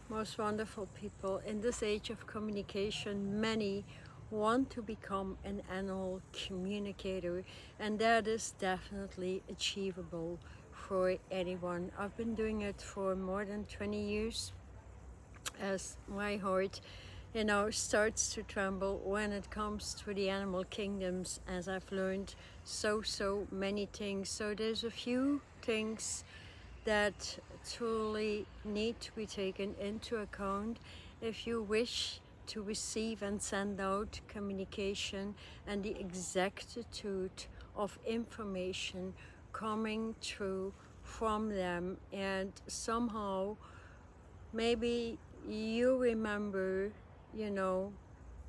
most wonderful people. In this age of communication, many want to become an animal communicator, and that is definitely achievable for anyone. I've been doing it for more than 20 years as my heart, you know, starts to tremble when it comes to the animal kingdoms, as I've learned so many things. So there's a few things that truly need to be taken into account if you wish to receive and send out communication and the exactitude of information coming through from them. And somehow maybe you remember, you know,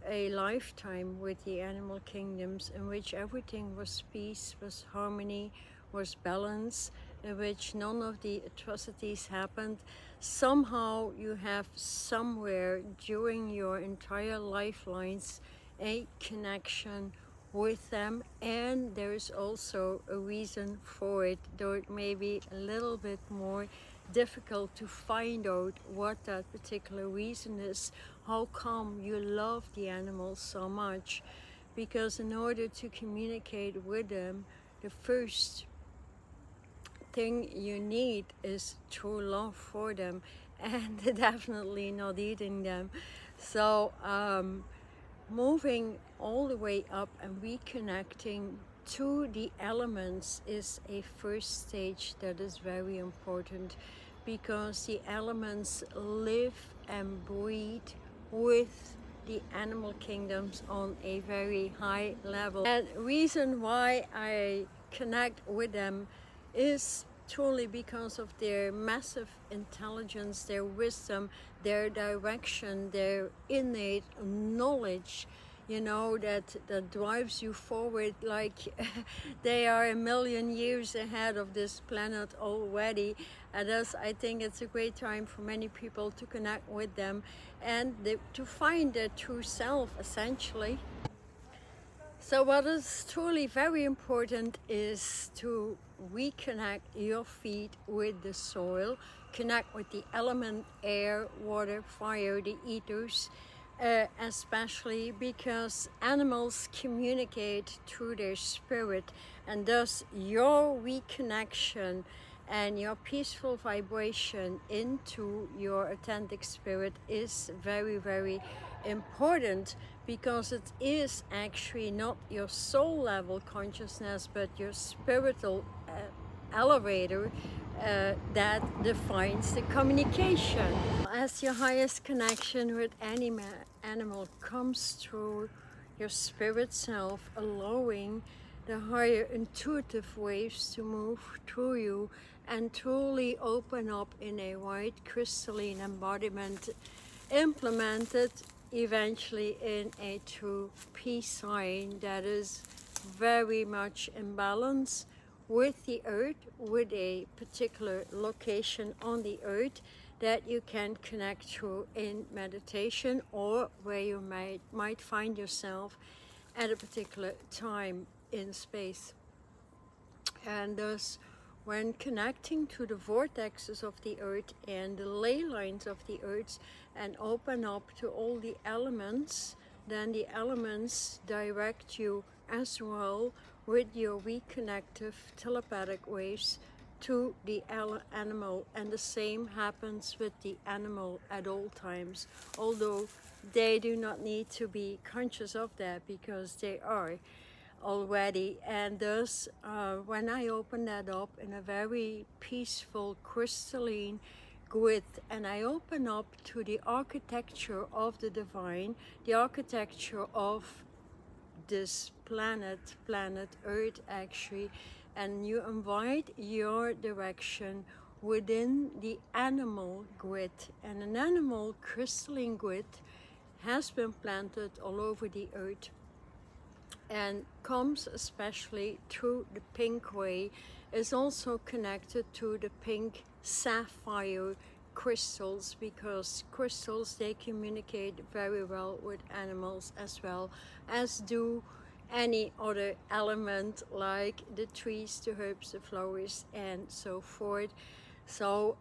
a lifetime with the animal kingdoms in which everything was peace, was harmony, was balance, in which none of the atrocities happened. Somehow you have somewhere during your entire lifelines a connection with them, and there is also a reason for it, though it may be a little bit more difficult to find out what that particular reason is. How come you love the animals so much? Because in order to communicate with them, the first thing you need is true love for them, and definitely not eating them. So moving all the way up and reconnecting to the elements is a first stage that is very important, because the elements live and breathe with the animal kingdoms on a very high level. And the reason why I connect with them is truly because of their massive intelligence, their wisdom, their direction, their innate knowledge, you know, that drives you forward like they are a million years ahead of this planet already. And thus I think it's a great time for many people to connect with them and to find their true self, essentially. So what is truly very important is to reconnect your feet with the soil, connect with the element air, water, fire, the ethers, especially because animals communicate through their spirit, and thus your reconnection and your peaceful vibration into your authentic spirit is very important, because it is actually not your soul level consciousness but your spiritual elevator that defines the communication. As your highest connection with any animal comes through your spirit self, allowing the higher intuitive waves to move through you and truly open up in a white crystalline embodiment, implemented eventually in a true peace sign that is very much in balance with the earth, with a particular location on the earth that you can connect through in meditation, or where you might find yourself at a particular time in space. And thus, when connecting to the vortexes of the earth and the ley lines of the earth and open up to all the elements, then the elements direct you as well with your reconnective telepathic waves to the animal. And the same happens with the animal at all times, although they do not need to be conscious of that because they are already. And thus when I open that up in a very peaceful crystalline grid, and I open up to the architecture of the divine, the architecture of this planet Earth actually, and you invite your direction within the animal grid. And an animal crystalline grid has been planted all over the earth and comes especially through the pink way, is also connected to the pink sapphire crystals, because crystals, they communicate very well with animals as well as do any other element like the trees, the herbs, the flowers, and so forth. So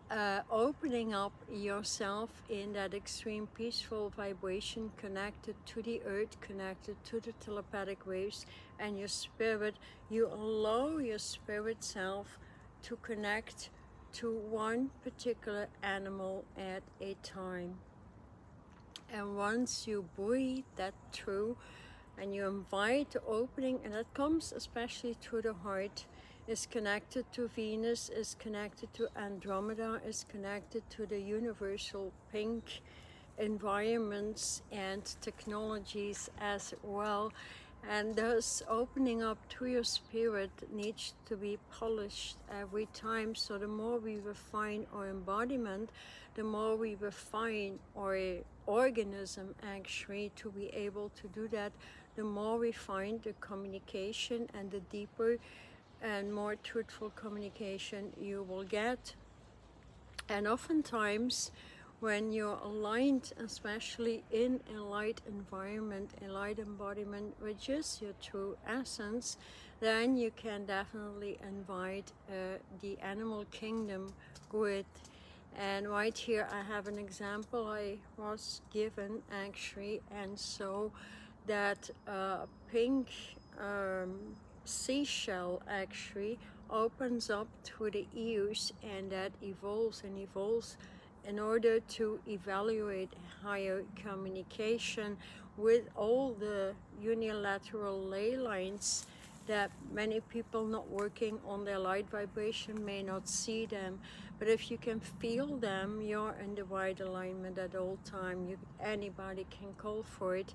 opening up yourself in that extreme peaceful vibration, connected to the earth, connected to the telepathic waves and your spirit, you allow your spirit self to connect to one particular animal at a time. And once you breathe that through and you invite the opening, and that comes especially through the heart, is connected to Venus, is connected to Andromeda, is connected to the universal pink environments and technologies as well. And thus opening up to your spirit needs to be polished every time. So the more we refine our embodiment, the more we refine our organism actually to be able to do that, the more we find the communication and the deeper and more truthful communication you will get. And oftentimes when you're aligned, especially in a light environment, a light embodiment, which is your true essence, then you can definitely invite the animal kingdom grid. And right here I have an example I was given actually, and so that pink seashell actually opens up to the ears, and that evolves and evolves in order to evaluate higher communication with all the unilateral ley lines that many people not working on their light vibration may not see them. But if you can feel them, you're in the right alignment at all time. Anybody can call for it,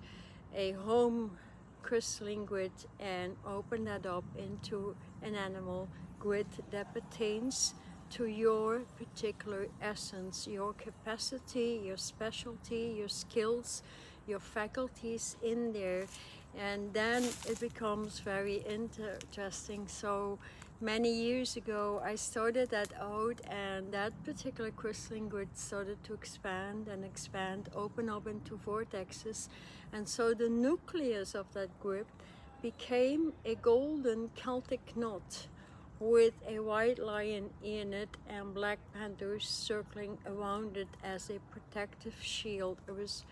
a home crystalline grid, and open that up into an animal grid that pertains to your particular essence, your capacity, your specialty, your skills, your faculties in there. And then it becomes very interesting. So many years ago I started that out, and that particular crystalline grid started to expand and expand, open up into vortexes. And so the nucleus of that grid became a golden Celtic knot with a white lion in it and black panthers circling around it as a protective shield. It was,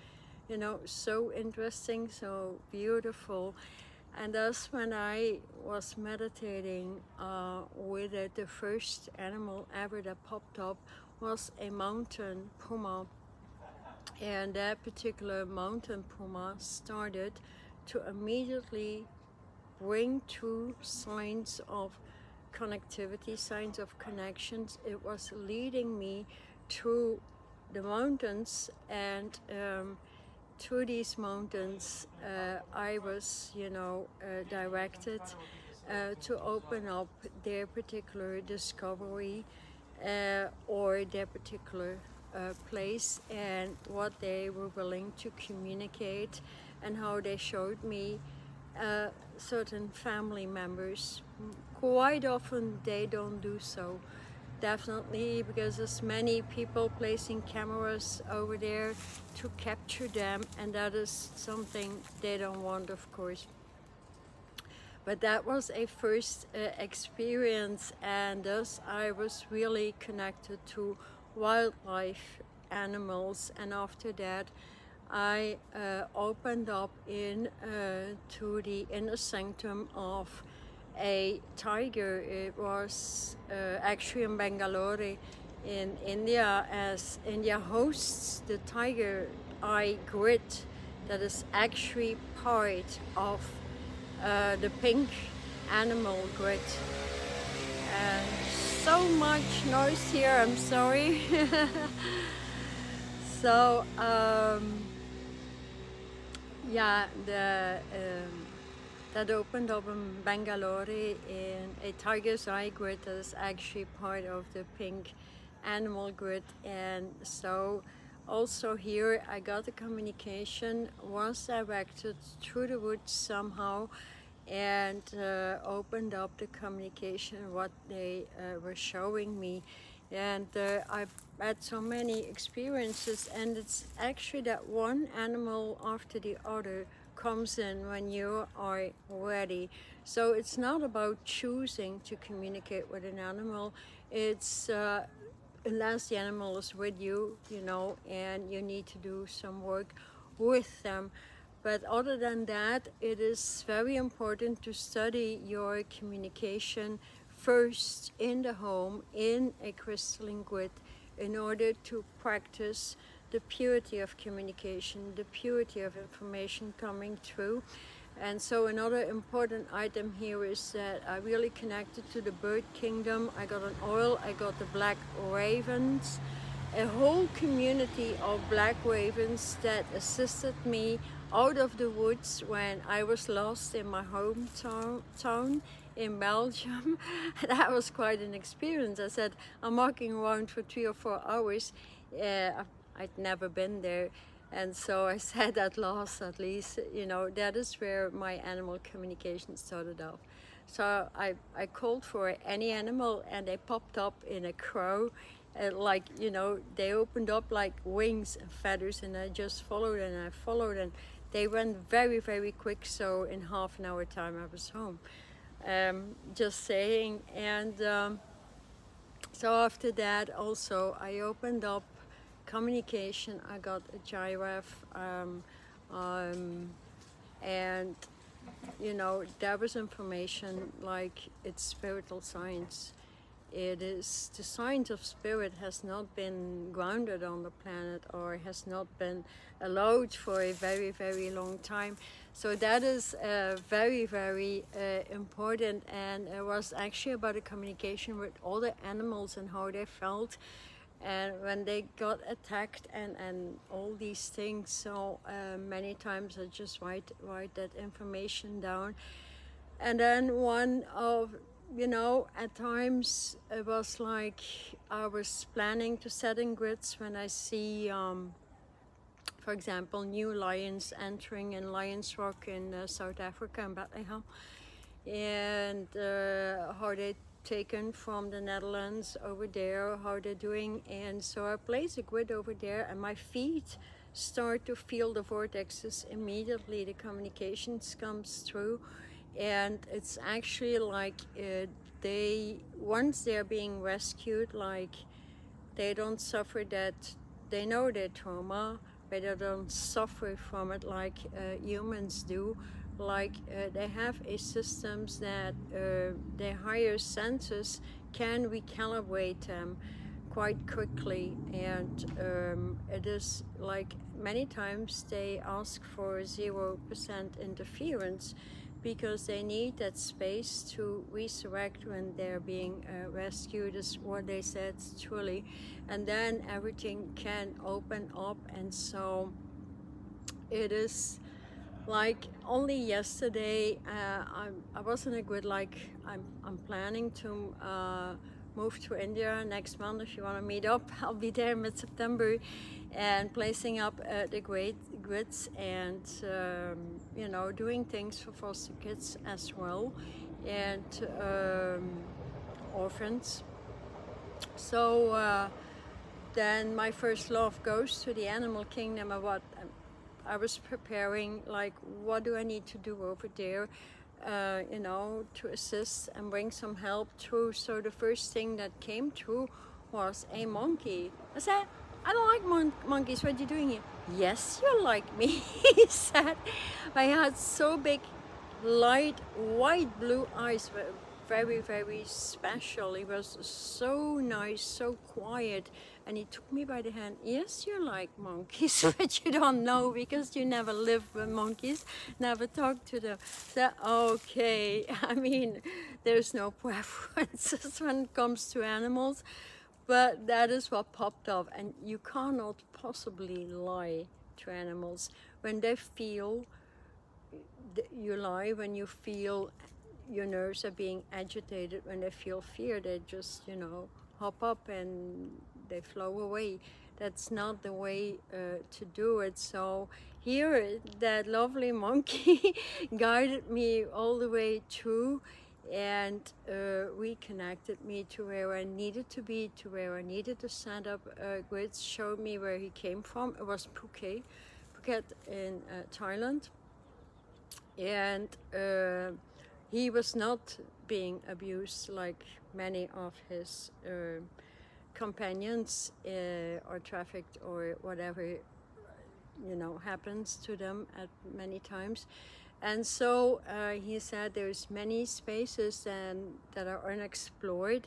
you know, so interesting, so beautiful. And thus when I was meditating with it, the first animal ever that popped up was a mountain puma. And that particular mountain puma started to immediately bring two signs of connectivity, signs of connections. It was leading me through the mountains, and through these mountains I was, you know, directed to open up their particular discovery or their particular place, and what they were willing to communicate, and how they showed me certain family members. Quite often they don't do so, definitely, because there's many people placing cameras over there to capture them, and that is something they don't want, of course. But that was a first experience, and thus I was really connected to wildlife, animals. And after that I opened up to the inner sanctum of a tiger. It was actually in Bangalore in India, as India hosts the tiger eye grid that is actually part of the pink animal grid. And so much noise here, I'm sorry. So yeah, that opened up in Bangalore in a tiger's eye grid that is actually part of the pink animal grid. And so also here I got the communication, was directed through the woods somehow, and opened up the communication, what they were showing me. And I've had so many experiences, and it's actually that one animal after the other comes in when you are ready. So it's not about choosing to communicate with an animal, it's unless the animal is with you, you know, and you need to do some work with them. But other than that, it is very important to study your communication first in the home, in a crystalline grid, in order to practice the purity of communication, the purity of information coming through. And so another important item here is that I really connected to the bird kingdom. I got an oil, I got the black ravens, a whole community of black ravens that assisted me out of the woods when I was lost in my hometown in Belgium. That was quite an experience. I said, I'm walking around for 3 or 4 hours. I'd never been there. And so I said, at last, at least, you know, that is where my animal communication started off. So I called for any animal, and they popped up in a crow. Like, you know, they opened up like wings and feathers, and I just followed and I followed, and they went very, very quick. So in half an hour time I was home. Just saying. And so after that also I opened up communication. I got a giraffe, and you know, there was information like it's spiritual science. It is, the science of spirit has not been grounded on the planet, or has not been allowed for a very, very long time. So that is very, very important. And it was actually about a communication with all the animals and how they felt, and when they got attacked, and all these things. So many times I just write that information down. And then one of, you know, at times it was like I was planning to set in grids when I see, for example, new lions entering in Lions Rock in South Africa, in Bethlehem, and how they taken from the Netherlands over there, how they're doing. And so I place a grid over there, and my feet start to feel the vortexes immediately. The communications comes through, and it's actually like once they're being rescued, like they don't suffer that, they know their trauma, but they don't suffer from it like humans do. Like they have a systems that their higher senses can recalibrate them quite quickly. And it is like many times they ask for 0% interference, because they need that space to resurrect when they're being rescued, is what they said, truly. And then everything can open up. And so it is like only yesterday I was in a good, like I'm planning to move to India next month. If you want to meet up, I'll be there mid-September, and placing up the great grids, and you know, doing things for foster kids as well, and orphans. So then my first love goes to the animal kingdom. And what I was preparing, like, what do I need to do over there, you know, to assist and bring some help through. So the first thing that came through was a monkey. I said, I don't like monkeys, what are you doing here? Yes, you like me, he said. I had so big, light, white blue eyes, very, very special. He was so nice, so quiet, and he took me by the hand. Yes, you like monkeys, but you don't know because you never lived with monkeys, never talked to them. So, okay, I mean, there's no preferences when it comes to animals, but that is what popped up. And you cannot possibly lie to animals. When they feel, you lie. When you feel your nerves are being agitated, when they feel fear, they just, you know, hop up and they flow away. That's not the way to do it. So here, that lovely monkey guided me all the way through, and reconnected me to where I needed to be, to where I needed to set up grids, showed me where he came from. It was Phuket in Thailand. And he was not being abused like many of his companions are trafficked or whatever, you know, happens to them at many times. And so he said there's many spaces that are unexplored,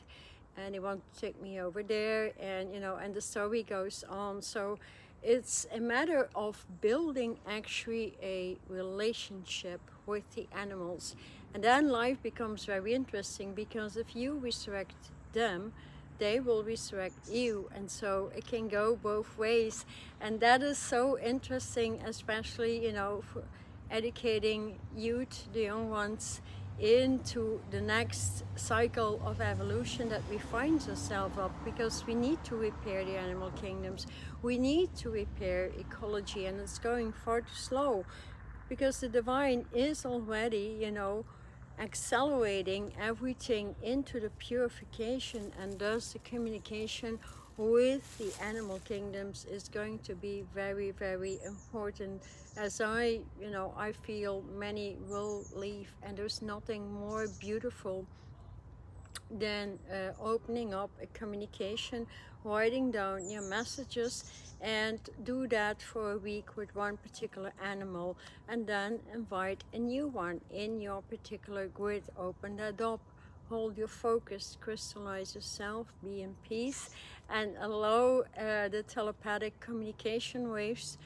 and he wants to take me over there, and you know, and the story goes on. So it's a matter of building actually a relationship with the animals, and then life becomes very interesting, because if you resurrect them, they will resurrect you, and so it can go both ways. And that is so interesting, especially, you know, for educating youth, the young ones, into the next cycle of evolution that we find ourselves up, because we need to repair the animal kingdoms, we need to repair ecology, and it's going far too slow, because the divine is already, you know, accelerating everything into the purification, and thus the communication with the animal kingdoms is going to be very, very important. As I feel many will leave, and there's nothing more beautiful than opening up a communication, writing down your messages, and do that for a week with one particular animal, and then invite a new one in your particular grid. Open that up, hold your focus, crystallize yourself, be in peace, and allow the telepathic communication waves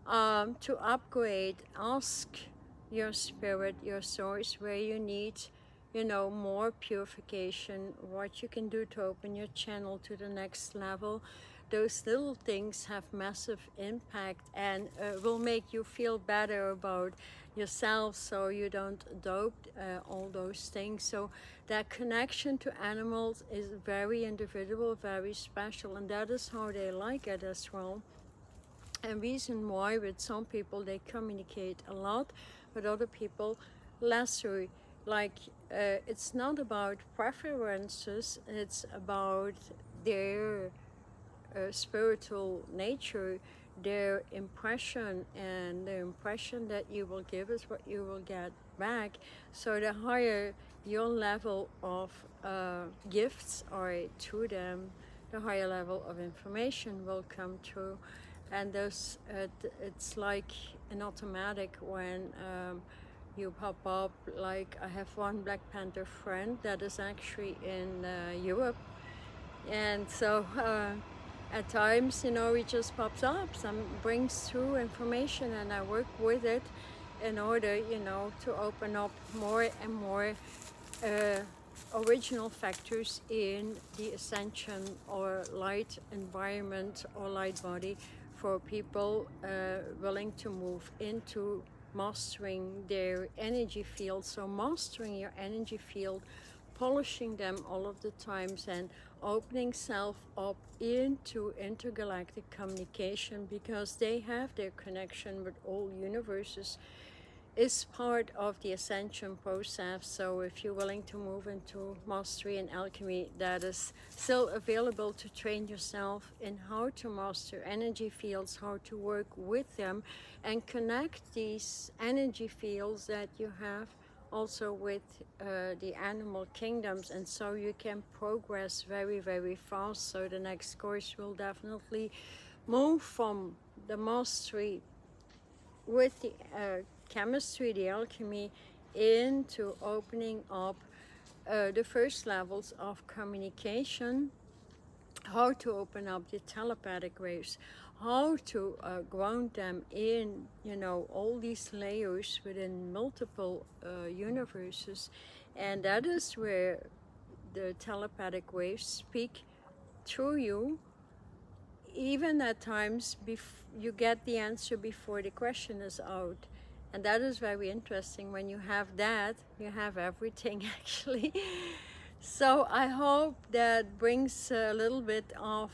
to upgrade. Ask your spirit, your source, where you need, you know, more purification, what you can do to open your channel to the next level. Those little things have massive impact, and will make you feel better about yourself, so you don't adopt all those things. So that connection to animals is very individual, very special, and that is how they like it as well. And reason why with some people they communicate a lot, with other people lesser. Like it's not about preferences, it's about their spiritual nature, their impression, and the impression that you will give is what you will get back. So the higher your level of gifts are to them, the higher level of information will come through. And thus it's like an automatic when you pop up. Like I have one Black Panther friend that is actually in Europe, and so at times, you know, it just pops up, brings through information, and I work with it in order, you know, to open up more and more original factors in the ascension or light environment or light body for people willing to move into mastering their energy field. So mastering your energy field, polishing them all of the times, and opening self up into intergalactic communication, because they have their connection with all universes, is part of the ascension process. So if you're willing to move into mastery and alchemy, that is still available to train yourself in how to master energy fields, how to work with them, and connect these energy fields that you have also with the animal kingdoms, and so you can progress very, very fast. So the next course will definitely move from the mastery with the chemistry, the alchemy, into opening up the first levels of communication, how to open up the telepathic waves, how to ground them in, you know, all these layers within multiple universes. And that is where the telepathic waves speak through you, even at times you get the answer before the question is out. And that is very interesting. When you have that, you have everything actually. So I hope that brings a little bit of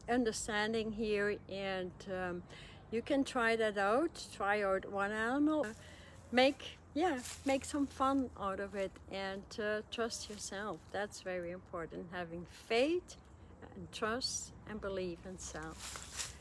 understanding here, and you can try that out. Try out one animal, make some fun out of it, and trust yourself. That's very important. Having faith and trust and belief in self.